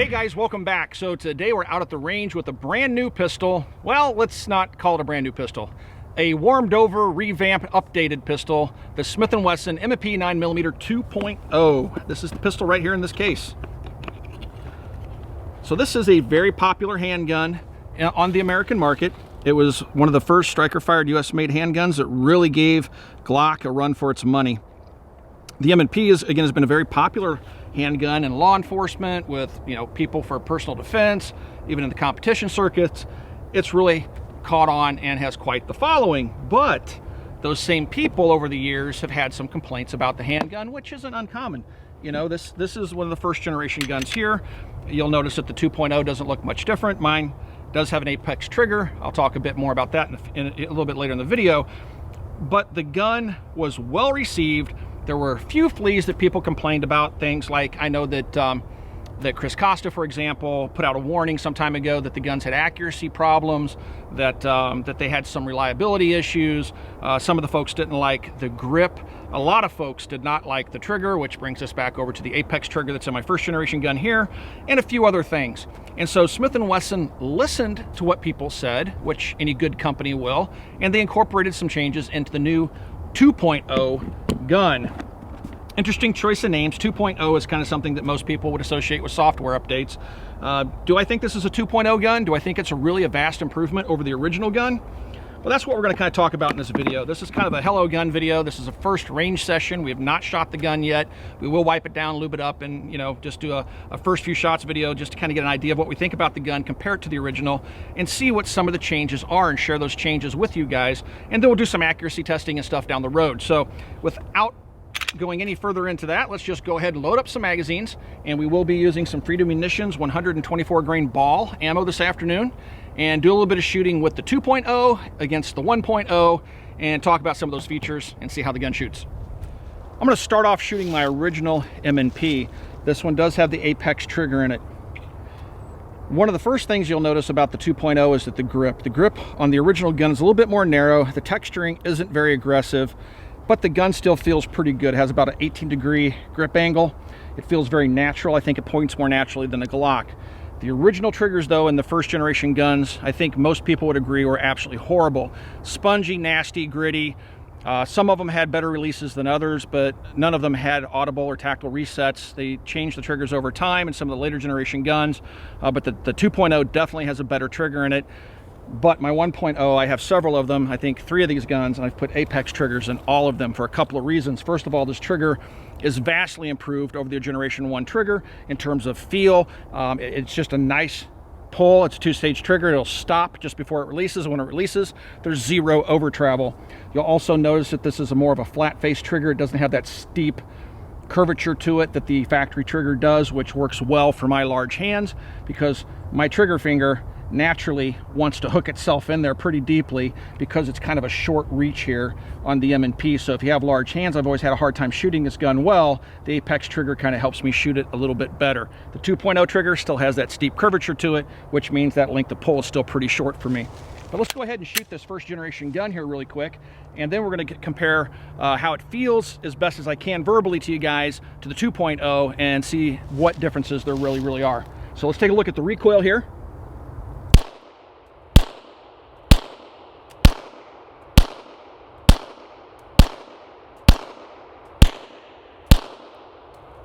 Hey guys, welcome back. So today we're out at the range with a brand new pistol. Well, let's not call it a brand new pistol. A warmed over, revamped, updated pistol, the Smith Wesson M&P 9mm 2.0. This is the pistol right here in this case. So this is a very popular handgun on the American market. It was one of the first striker-fired US-made handguns that really gave Glock a run for its money. The M&P has been a very popular handgun in law enforcement with, people for personal defense, even in the competition circuits. It's really caught on and has quite the following. But those same people over the years have had some complaints about the handgun, which isn't uncommon. This is one of the first generation guns here. You'll notice that the 2.0 doesn't look much different. Mine does have an apex trigger. I'll talk a bit more about that in a little bit later in the video. But the gun was well received. There were a few fleas that people complained about. Things like, I know that that Chris Costa, for example, put out a warning some time ago that the guns had accuracy problems, that they had some reliability issues. Some of the folks didn't like the grip. A lot of folks did not like the trigger, which brings us back over to the apex trigger that's in my first generation gun here, and a few other things. And so Smith & Wesson listened to what people said, which any good company will, and they incorporated some changes into the new 2.0 gun. Interesting choice of names. 2.0 is kind of something that most people would associate with software updates. Do I think this is a 2.0 gun? Do I think it's a vast improvement over the original gun? Well, that's what we're going to kind of talk about in this video. This is kind of a hello gun video. This is a first range session. We have not shot the gun yet. We will wipe it down, lube it up, and just do a first few shots video just to kind of get an idea of what we think about the gun, compare it to the original, and see what some of the changes are and share those changes with you guys. And then we'll do some accuracy testing and stuff down the road. So without going any further into that, let's just go ahead and load up some magazines, and we will be using some Freedom Munitions 124 grain ball ammo this afternoon, and do a little bit of shooting with the 2.0 against the 1.0 and talk about some of those features and see how the gun shoots. I'm going to start off shooting my original M&P. This one does have the apex trigger in it. One of the first things you'll notice about the 2.0 is that the grip on the original gun is a little bit more narrow. The texturing isn't very aggressive, but the gun still feels pretty good. It has about an 18-degree grip angle. It feels very natural. I think it points more naturally than a Glock. The original triggers, though, in the first generation guns, I think most people would agree were absolutely horrible. Spongy, nasty, gritty. Some of them had better releases than others, but none of them had audible or tactile resets. They changed the triggers over time in some of the later generation guns, but the 2.0 definitely has a better trigger in it. But my 1.0, I have several of them. I think 3 of these guns, and I've put apex triggers in all of them for a couple of reasons. First of all, this trigger is vastly improved over the Generation 1 trigger in terms of feel. It's just a nice pull. It's a 2-stage trigger. It'll stop just before it releases. When it releases, there's zero over travel. You'll also notice that this is more of a flat face trigger. It doesn't have that steep curvature to it that the factory trigger does, which works well for my large hands because my trigger finger naturally wants to hook itself in there pretty deeply because it's kind of a short reach here on the M&P. So if you have large hands, I've always had a hard time shooting this gun well. The apex trigger kind of helps me shoot it a little bit better. The 2.0 trigger still has that steep curvature to it, which means that length of pull is still pretty short for me. But let's go ahead and shoot this first generation gun here really quick, and then we're going to compare how it feels as best as I can verbally to you guys to the 2.0 and see what differences there really are. So let's take a look at the recoil here.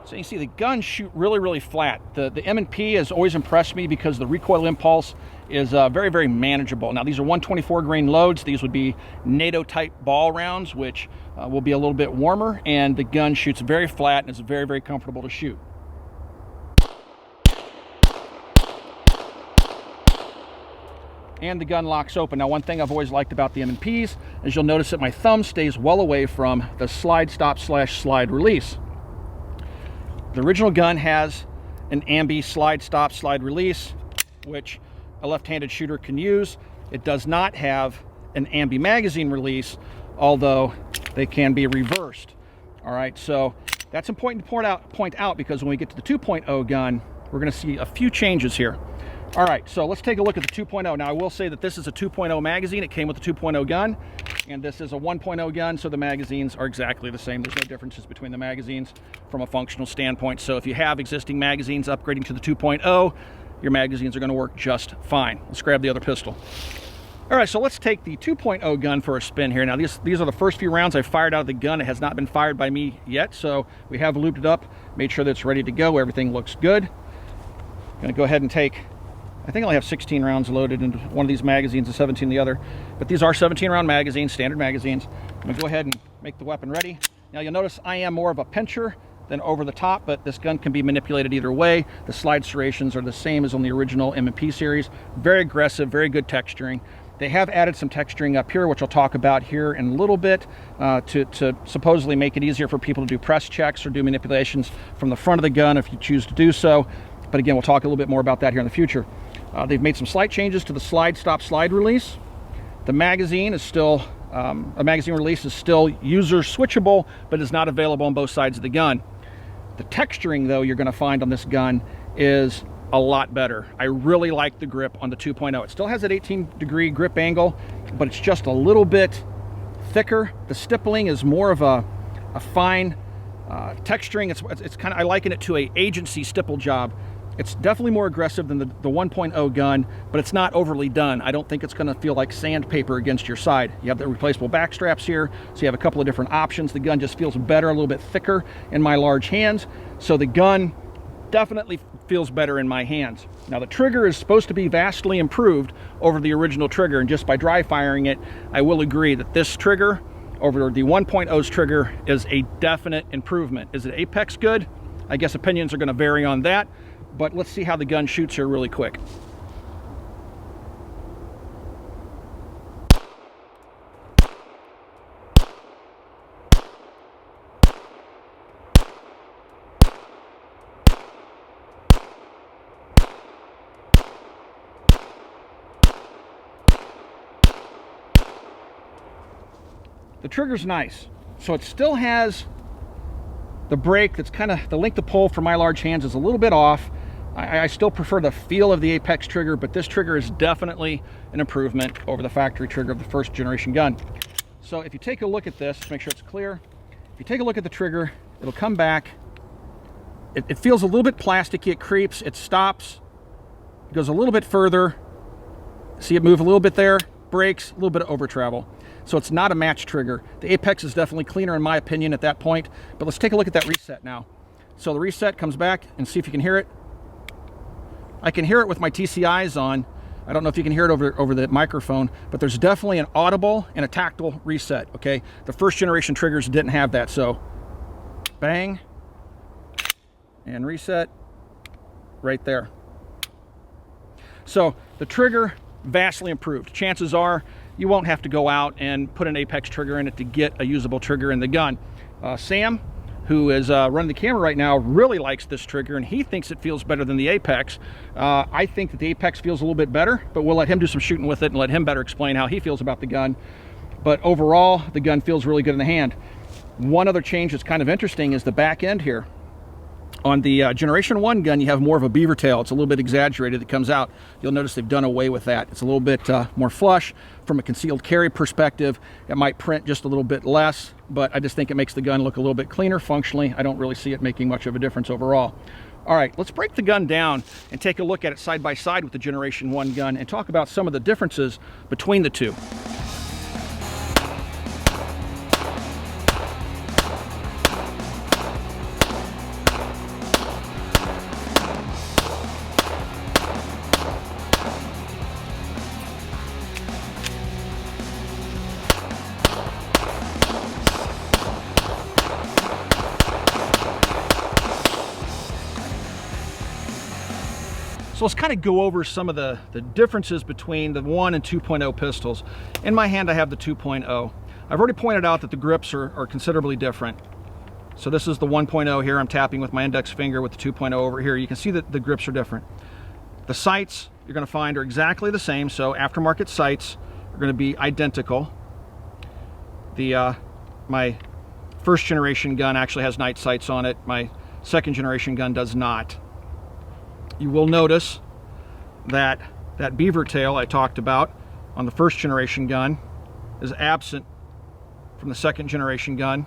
So you see the guns shoot really flat. The M&P has always impressed me because the recoil impulse is very manageable. Now these are 124 grain loads. These would be NATO type ball rounds, which will be a little bit warmer, and the gun shoots very flat and is very comfortable to shoot. And the gun locks open. Now one thing I've always liked about the M&Ps is you'll notice that my thumb stays well away from the slide stop / slide release. The original gun has an ambi slide stop slide release, which a left-handed shooter can use. It does not have an ambi magazine release, although they can be reversed. All right, so that's important to point out because when we get to the 2.0 gun, we're going to see a few changes here. All right, so let's take a look at the 2.0. Now I will say that this is a 2.0 magazine. It came with the 2.0 gun, And this is a 1.0 gun, so the magazines are exactly the same. There's no differences between the magazines from a functional standpoint. So if you have existing magazines, upgrading to the 2.0, your magazines are going to work just fine. Let's grab the other pistol. All right, so let's take the 2.0 gun for a spin here. Now, these are the first few rounds I fired out of the gun. It has not been fired by me yet, so we have looped it up, made sure that it's ready to go. Everything looks good. I'm going to go ahead and take, I think I only have 16 rounds loaded into one of these magazines and 17 in the other, but these are 17-round magazines, standard magazines. I'm going to go ahead and make the weapon ready. Now, you'll notice I am more of a pincher than over the top, but this gun can be manipulated either way. The slide serrations are the same as on the original M&P series. Very aggressive, very good texturing. They have added some texturing up here, which I'll talk about here in a little bit, to supposedly make it easier for people to do press checks or do manipulations from the front of the gun if you choose to do so. But again, we'll talk a little bit more about that here in the future. They've made some slight changes to the slide stop slide release. The magazine is still, a magazine release is still user switchable, but is not available on both sides of the gun. The texturing, though, you're going to find on this gun is a lot better. I really like the grip on the 2.0. It still has that 18-degree grip angle, but it's just a little bit thicker. The stippling is more of a fine texturing. It's kind of, I liken it to a agency stipple job. It's definitely more aggressive than the 1.0 gun, but it's not overly done. I don't think it's going to feel like sandpaper against your side. You have the replaceable back straps here, so you have a couple of different options. The gun just feels better, a little bit thicker in my large hands. So the gun definitely feels better in my hands. Now, the trigger is supposed to be vastly improved over the original trigger, and just by dry firing it, I will agree that this trigger over the 1.0's trigger is a definite improvement. Is it apex good? I guess opinions are going to vary on that, but let's see how the gun shoots here really quick. The trigger's nice, so it still has the break that's kind of, the length of pull for my large hands is a little bit off. I still prefer the feel of the Apex trigger, but this trigger is definitely an improvement over the factory trigger of the first generation gun. So if you take a look at this, to make sure it's clear, if you take a look at the trigger, it'll come back. It feels a little bit plasticky, it creeps, it stops, it goes a little bit further. See it move a little bit there, brakes, a little bit of over travel. So it's not a match trigger. The Apex is definitely cleaner in my opinion at that point, but let's take a look at that reset now. So the reset comes back, and see if you can hear it. I can hear it with my TCIs on. I don't know if you can hear it over the microphone, but there's definitely an audible and a tactile reset, okay? The first generation triggers didn't have that, so bang, and reset right there. So the trigger, vastly improved. Chances are you won't have to go out and put an Apex trigger in it to get a usable trigger in the gun. Sam, who is running the camera right now, really likes this trigger, and he thinks it feels better than the Apex. I think that the Apex feels a little bit better, but we'll let him do some shooting with it and let him better explain how he feels about the gun. But overall, the gun feels really good in the hand. One other change that's kind of interesting is the back end here. On the Generation 1 gun, you have more of a beaver tail. It's a little bit exaggerated that comes out. You'll notice they've done away with that. It's a little bit more flush. From a concealed carry perspective, it might print just a little bit less, but I just think it makes the gun look a little bit cleaner functionally. I don't really see it making much of a difference overall. All right, let's break the gun down and take a look at it side by side with the Generation 1 gun and talk about some of the differences between the two. So let's kind of go over some of the differences between the 1 and 2.0 pistols. In my hand, I have the 2.0. I've already pointed out that the grips are considerably different. So this is the 1.0 here. I'm tapping with my index finger with the 2.0 over here. You can see that the grips are different. The sights you're going to find are exactly the same. So aftermarket sights are going to be identical. My first generation gun actually has night sights on it. My second generation gun does not. You will notice that that beaver tail I talked about on the first generation gun is absent from the second generation gun.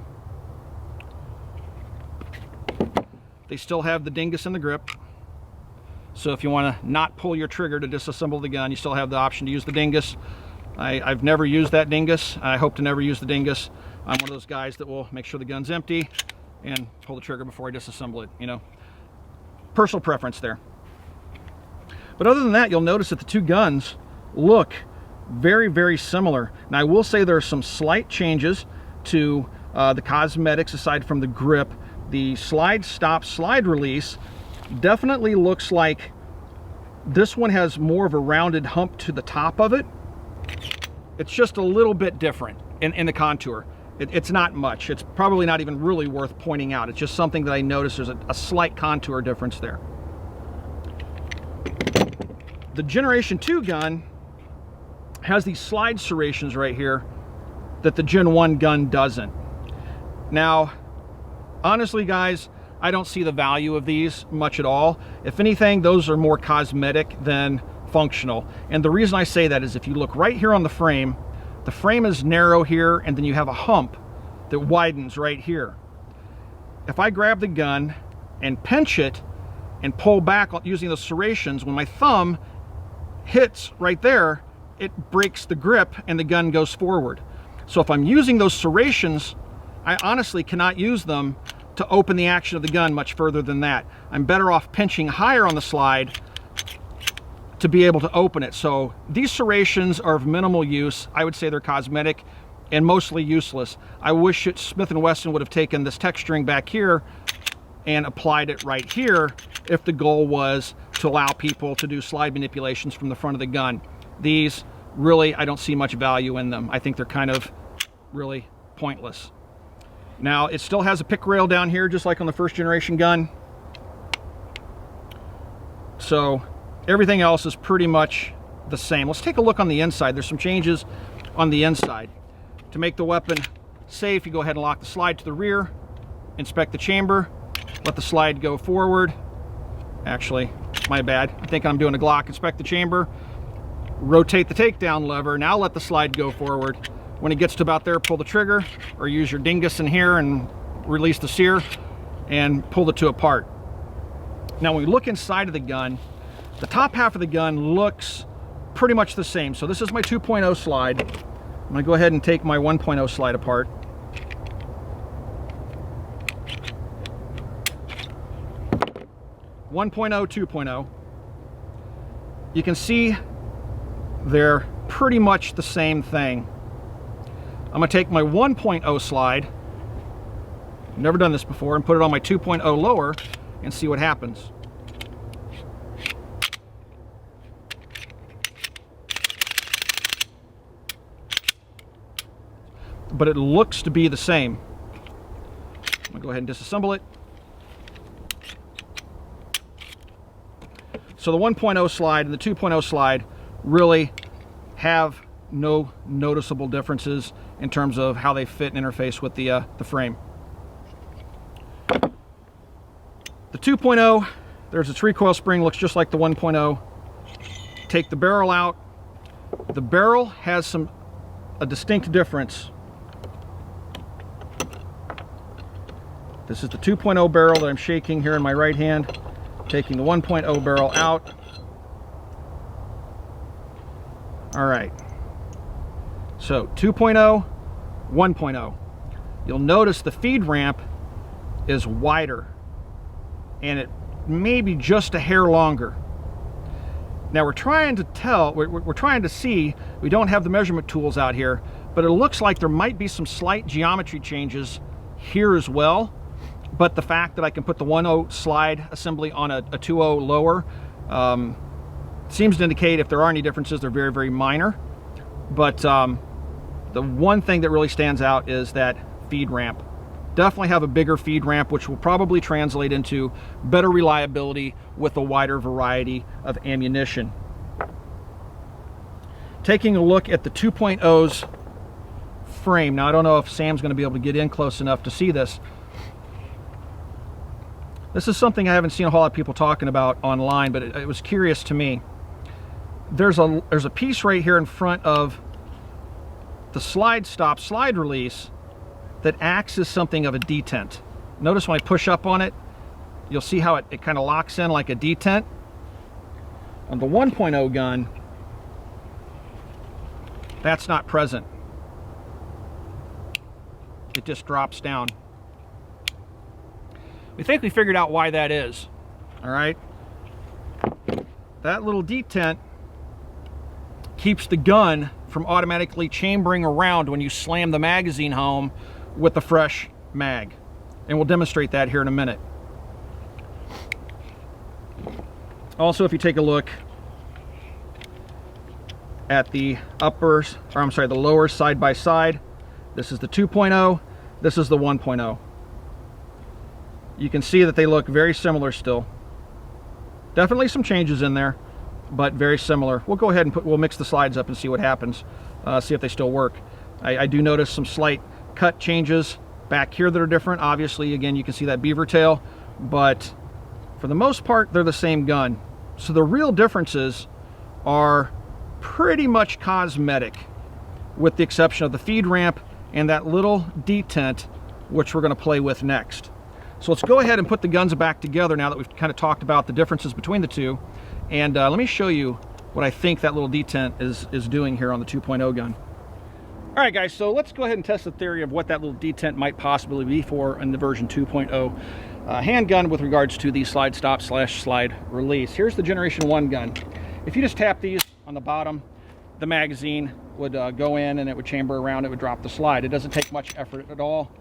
They still have the dingus in the grip. So if you want to not pull your trigger to disassemble the gun, you still have the option to use the dingus. I've never used that dingus. I hope to never use the dingus. I'm one of those guys that will make sure the gun's empty and pull the trigger before I disassemble it, you know. Personal preference there. But other than that, you'll notice that the two guns look very, very similar. Now I will say there are some slight changes to the cosmetics aside from the grip. The slide stop, slide release definitely looks like this one has more of a rounded hump to the top of it. It's just a little bit different in the contour. It's not much. It's probably not even really worth pointing out. It's just something that I noticed. There's a slight contour difference there. The Generation 2 gun has these slide serrations right here that the Gen 1 gun doesn't. Now, honestly, guys, I don't see the value of these much at all. If anything, those are more cosmetic than functional. And the reason I say that is if you look right here on the frame is narrow here, and then you have a hump that widens right here. If I grab the gun and pinch it and pull back using those serrations, when my thumb hits right there, it breaks the grip and the gun goes forward. So if I'm using those serrations, I honestly cannot use them to open the action of the gun much further than that. I'm better off pinching higher on the slide to be able to open it. So these serrations are of minimal use. I would say they're cosmetic and mostly useless. I wish Smith & Wesson would have taken this texturing back here and applied it right here if the goal was to allow people to do slide manipulations from the front of the gun. These really, I don't see much value in them. I think they're kind of really pointless. Now, it still has a pick rail down here, just like on the first generation gun. So everything else is pretty much the same. Let's take a look on the inside. There's some changes on the inside. To make the weapon safe, you go ahead and lock the slide to the rear, inspect the chamber, let the slide go forward. Actually, my bad. I think I'm doing a Glock. Inspect the chamber, rotate the takedown lever. Now let the slide go forward. When it gets to about there, pull the trigger, or use your dingus in here and release the sear and pull the two apart. Now when we look inside of the gun, the top half of the gun looks pretty much the same. So this is my 2.0 slide. I'm gonna go ahead and take my 1.0 slide apart. .0, 2.0. You can see they're pretty much the same thing. I'm gonna take my 1.0 slide, never done this before, and put it on my 2.0 lower and see what happens. But it looks to be the same. I'm gonna go ahead and disassemble it. So the 1.0 slide and the 2.0 slide really have no noticeable differences in terms of how they fit and interface with the frame. The 2.0, there's its recoil spring, looks just like the 1.0. Take the barrel out. The barrel has a distinct difference. This is the 2.0 barrel that I'm shaking here in my right hand. Taking the 1.0 barrel out. All right. So 2.0, 1.0. You'll notice the feed ramp is wider and it may be just a hair longer. Now we're trying to see, we don't have the measurement tools out here, but it looks like there might be some slight geometry changes here as well. But the fact that I can put the 1.0 slide assembly on a 2.0 lower seems to indicate if there are any differences, they're very, very minor. But the one thing that really stands out is that feed ramp. Definitely have a bigger feed ramp, which will probably translate into better reliability with a wider variety of ammunition. Taking a look at the 2.0's frame. Now I don't know if Sam's going to be able to get in close enough to see this. This is something I haven't seen a whole lot of people talking about online, but it was curious to me. There's a piece right here in front of the slide stop, slide release that acts as something of a detent. Notice when I push up on it, you'll see how it kind of locks in like a detent. On the 1.0 gun, that's not present. It just drops down. We think we figured out why that is. All right. That little detent keeps the gun from automatically chambering around when you slam the magazine home with a fresh mag. And we'll demonstrate that here in a minute. Also, if you take a look at the the lower side by side, this is the 2.0, this is the 1.0. You can see that they look very similar still. Definitely some changes in there, but very similar. We'll go ahead and we'll mix the slides up and see what happens, see if they still work. I do notice some slight cut changes back here that are different. Obviously, again, you can see that beaver tail, but for the most part, they're the same gun. So the real differences are pretty much cosmetic, with the exception of the feed ramp and that little detent, which we're going to play with next. So let's go ahead and put the guns back together now that we've kind of talked about the differences between the two. And let me show you what I think that little detent is doing here on the 2.0 gun. All right, guys, so let's go ahead and test the theory of what that little detent might possibly be for in the version 2.0 handgun with regards to the slide stop / slide release. Here's the Generation 1 gun. If you just tap these on the bottom, the magazine would go in and it would chamber around, it would drop the slide. It doesn't take much effort at all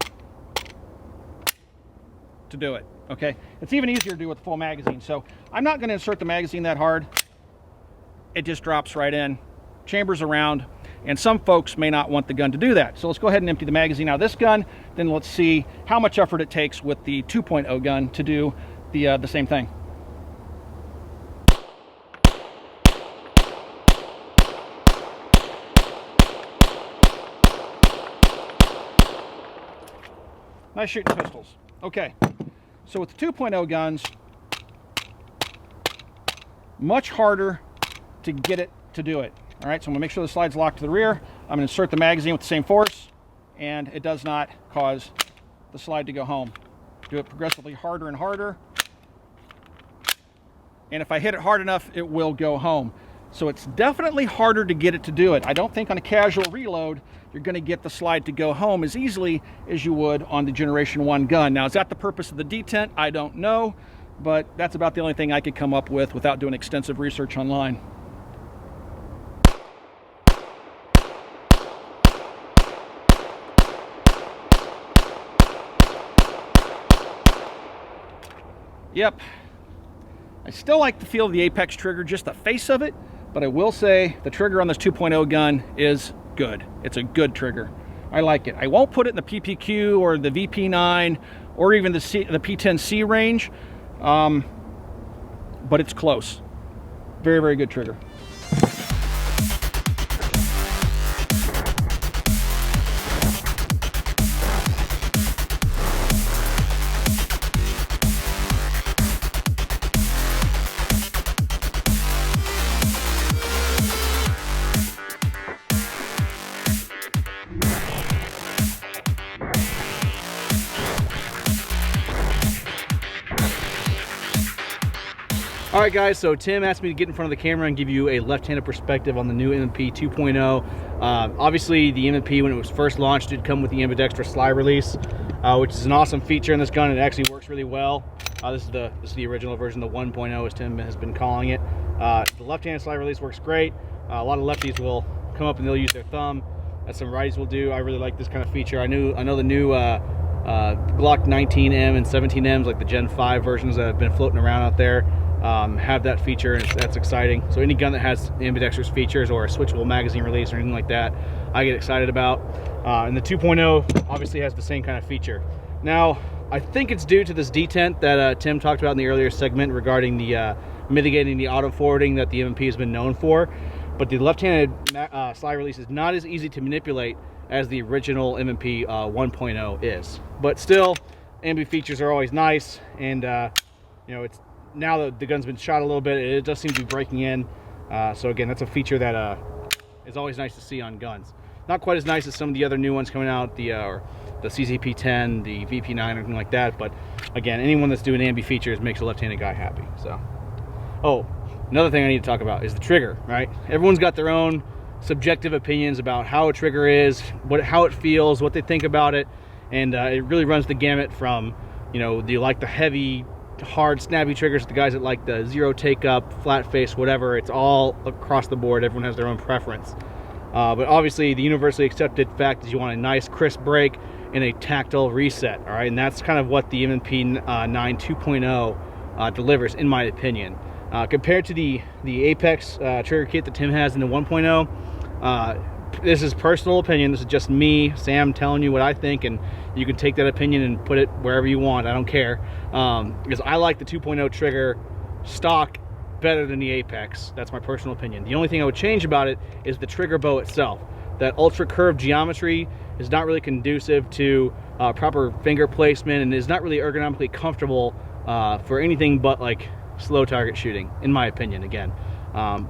to do it, okay? It's even easier to do with the full magazine. So I'm not gonna insert the magazine that hard. It just drops right in, chambers around, and some folks may not want the gun to do that. So let's go ahead and empty the magazine out of this gun, then let's see how much effort it takes with the 2.0 gun to do the same thing. Nice shooting pistols. Okay, so with the 2.0 guns, much harder to get it to do it. All right, so I'm gonna make sure the slide's locked to the rear. I'm gonna insert the magazine with the same force, and it does not cause the slide to go home. Do it progressively harder and harder. And if I hit it hard enough, it will go home. So it's definitely harder to get it to do it. I don't think on a casual reload, you're gonna get the slide to go home as easily as you would on the Generation 1 gun. Now, is that the purpose of the detent? I don't know, but that's about the only thing I could come up with without doing extensive research online. Yep, I still like the feel of the Apex trigger, just the face of it, but I will say the trigger on this 2.0 gun is good. It's a good trigger. I like it. I won't put it in the PPQ or the VP9 or even the P10C range, but it's close. Very, very good trigger. All right, guys, so Tim asked me to get in front of the camera and give you a left-handed perspective on the new M&P 2.0. Obviously, the M&P, when it was first launched, did come with the ambidextrous slide release, which is an awesome feature in this gun. It actually works really well. This is the original version, the 1.0, as Tim has been calling it. The left-handed slide release works great. A lot of lefties will come up and they'll use their thumb, as some righties will do. I really like this kind of feature. I know the new Glock 19M and 17Ms, like the Gen 5 versions that have been floating around out there, have that feature, and that's exciting. So any gun that has ambidextrous features or a switchable magazine release or anything like that, I get excited about. And the 2.0 obviously has the same kind of feature. Now, I think it's due to this detent that Tim talked about in the earlier segment regarding the mitigating the auto forwarding that the M&P has been known for. But the left-handed slide release is not as easy to manipulate as the original M&P 1.0 is. But still, ambi features are always nice, and you know, it's now that the gun's been shot a little bit, it does seem to be breaking in. So again, that's a feature that is always nice to see on guns. Not quite as nice as some of the other new ones coming out, the CCP10, the VP9, or anything like that. But again, anyone that's doing ambi features makes a left-handed guy happy. So, oh, another thing I need to talk about is the trigger, right? Everyone's got their own subjective opinions about how a trigger is, how it feels, what they think about it, and it really runs the gamut from, you know, do you like the heavy, hard, snappy triggers, the guys that like the zero take up, flat face, whatever. It's all across the board. Everyone has their own preference. But obviously the universally accepted fact is you want a nice crisp break and a tactile reset, all right? And that's kind of what the M&P 9 2.0 delivers, in my opinion. Compared to the Apex trigger kit that Tim has in the 1.0, this is personal opinion. This is just me, Sam, telling you what I think, and you can take that opinion and put it wherever you want. I don't care, because I like the 2.0 trigger stock better than the Apex. That's my personal opinion. The only thing I would change about it is the trigger bow itself. That ultra curved geometry is not really conducive to proper finger placement, and is not really ergonomically comfortable for anything but like slow target shooting, in my opinion. Again,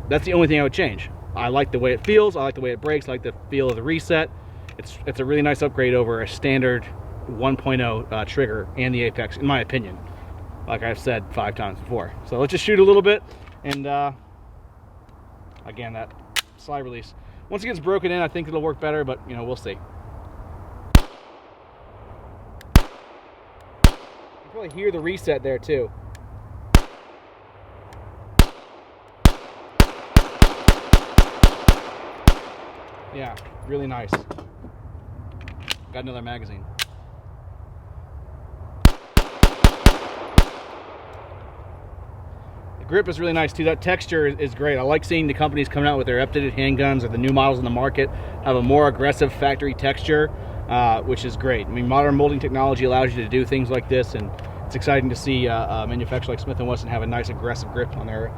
that's the only thing I would change. I like the way it feels, I like the way it breaks, I like the feel of the reset. It's a really nice upgrade over a standard 1.0 trigger and the Apex, in my opinion, like I've said 5 times before. So let's just shoot a little bit, and again, that slide release, once it gets broken in, I think it'll work better, but you know, we'll see. You can probably hear the reset there too. Yeah, really nice. Got another magazine. The grip is really nice too. That texture is great. I like seeing the companies coming out with their updated handguns, or the new models in the market have a more aggressive factory texture, which is great. I mean, modern molding technology allows you to do things like this, and it's exciting to see a manufacturer like Smith Wesson have a nice aggressive grip on their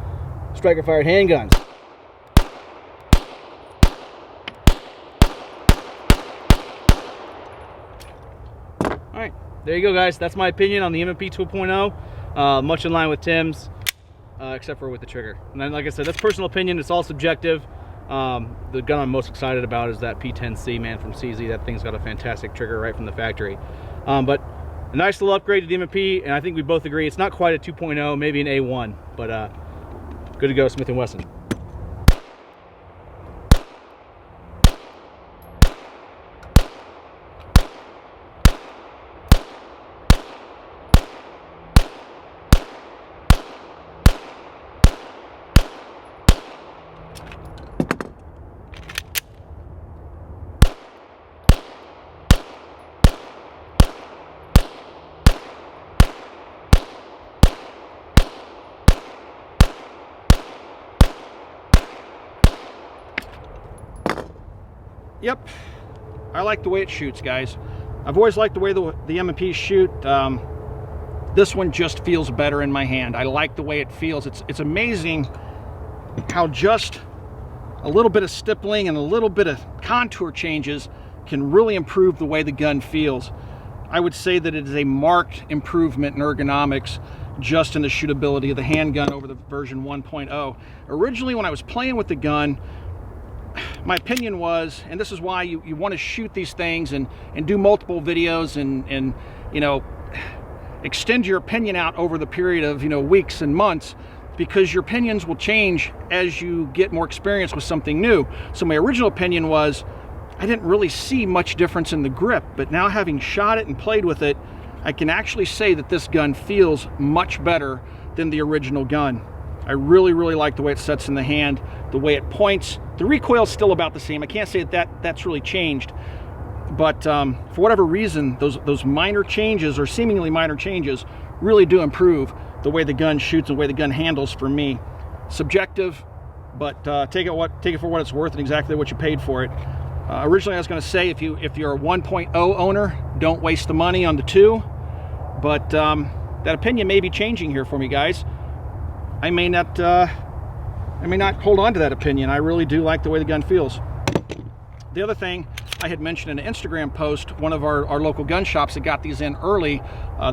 striker-fired handguns. Alright, there you go, guys. That's my opinion on the M&P 2.0. Much in line with Tim's, except for with the trigger. And then, like I said, that's personal opinion. It's all subjective. The gun I'm most excited about is that P10C, man, from CZ. That thing's got a fantastic trigger right from the factory. But a nice little upgrade to the M&P, and I think we both agree it's not quite a 2.0, maybe an A1, but good to go, Smith & Wesson. Yep, I like the way it shoots, guys. I've always liked the way the M&Ps shoot. This one just feels better in my hand. I like the way it feels. It's amazing how just a little bit of stippling and a little bit of contour changes can really improve the way the gun feels. I would say that it is a marked improvement in ergonomics just in the shootability of the handgun over the version 1.0. Originally, when I was playing with the gun, my opinion was, and this is why you want to shoot these things and do multiple videos and you know, extend your opinion out over the period of, you know, weeks and months, because your opinions will change as you get more experience with something new. So my original opinion was I didn't really see much difference in the grip, but now having shot it and played with it, I can actually say that this gun feels much better than the original gun. I really like the way it sets in the hand, the way it points. The recoil's still about the same. I can't say that's really changed, but for whatever reason, those minor changes, or seemingly minor changes, really do improve the way the gun shoots and the way the gun handles for me. Subjective, but take it for what it's worth and exactly what you paid for it. Originally, I was going to say if you're a 1.0 owner, don't waste the money on the 2, but that opinion may be changing here for me, guys. I may not hold on to that opinion. I really do like the way the gun feels. The other thing I had mentioned in an Instagram post, one of our local gun shops that got these in early,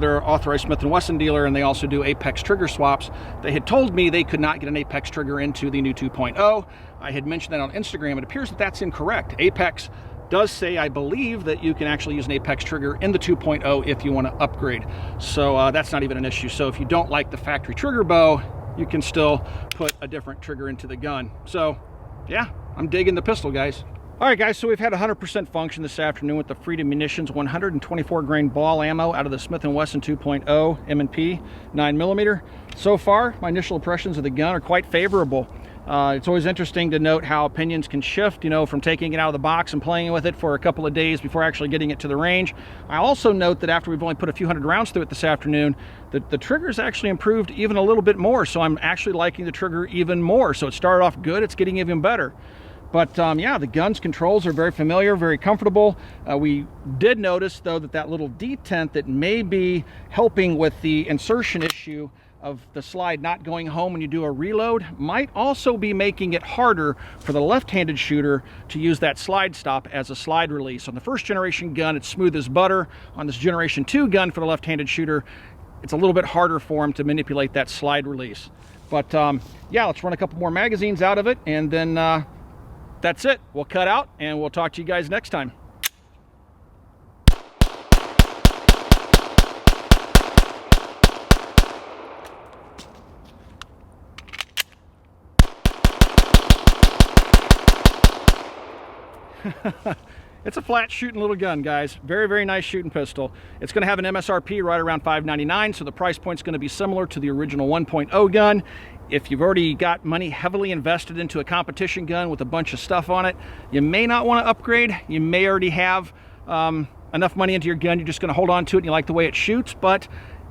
they're an authorized Smith & Wesson dealer, and they also do Apex trigger swaps. They had told me they could not get an Apex trigger into the new 2.0. I had mentioned that on Instagram. It appears that that's incorrect. Apex does say, I believe, that you can actually use an Apex trigger in the 2.0 if you want to upgrade. So that's not even an issue. So if you don't like the factory trigger bow, you can still put a different trigger into the gun. So yeah, I'm digging the pistol, guys. All right, guys, so we've had 100% function this afternoon with the Freedom Munitions 124 grain ball ammo out of the Smith Wesson 2.0 M&P 9mm. So far, my initial impressions of the gun are quite favorable. It's always interesting to note how opinions can shift, you know, from taking it out of the box and playing with it for a couple of days before actually getting it to the range. I also note that after we've only put a few hundred rounds through it this afternoon, the trigger's actually improved even a little bit more. So I'm actually liking the trigger even more. So it started off good, it's getting even better. But yeah, the gun's controls are very familiar, very comfortable. We did notice, though, that little detent that may be helping with the insertion issue of the slide not going home when you do a reload might also be making it harder for the left-handed shooter to use that slide stop as a slide release. On the first generation gun, it's smooth as butter. On this generation 2 gun for the left-handed shooter, it's a little bit harder for him to manipulate that slide release. But yeah, let's run a couple more magazines out of it, and then that's it. We'll cut out, and we'll talk to you guys next time. It's a flat shooting little gun, guys. Very, very nice shooting pistol. It's going to have an MSRP right around $599, so the price point's going to be similar to the original 1.0 gun. If you've already got money heavily invested into a competition gun with a bunch of stuff on it, you may not want to upgrade. You may already have enough money into your gun, you're just going to hold on to it and you like the way it shoots. But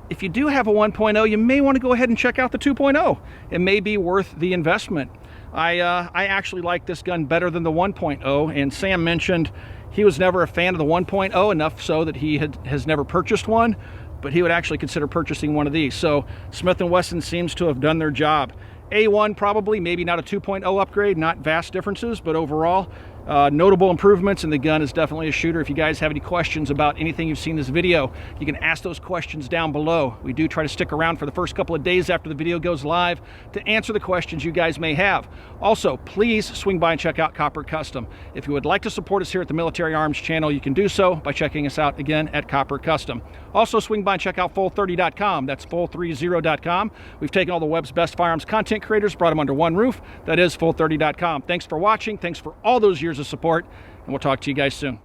if you do have a 1.0, you may want to go ahead and check out the 2.0. It may be worth the investment. I actually like this gun better than the 1.0, and Sam mentioned he was never a fan of the 1.0, enough so that he has never purchased one, but he would actually consider purchasing one of these. So Smith & Wesson seems to have done their job. A1 probably, maybe not a 2.0 upgrade, not vast differences, but overall, notable improvements, and the gun is definitely a shooter. If you guys have any questions about anything you've seen in this video, you can ask those questions down below. We do try to stick around for the first couple of days after the video goes live to answer the questions you guys may have. Also, please swing by and check out Copper Custom. If you would like to support us here at the Military Arms channel, you can do so by checking us out again at Copper Custom. Also, swing by and check out full30.com. That's full30.com. We've taken all the web's best firearms content creators, brought them under one roof. That is full30.com. Thanks for watching. Thanks for all those years of support, and we'll talk to you guys soon.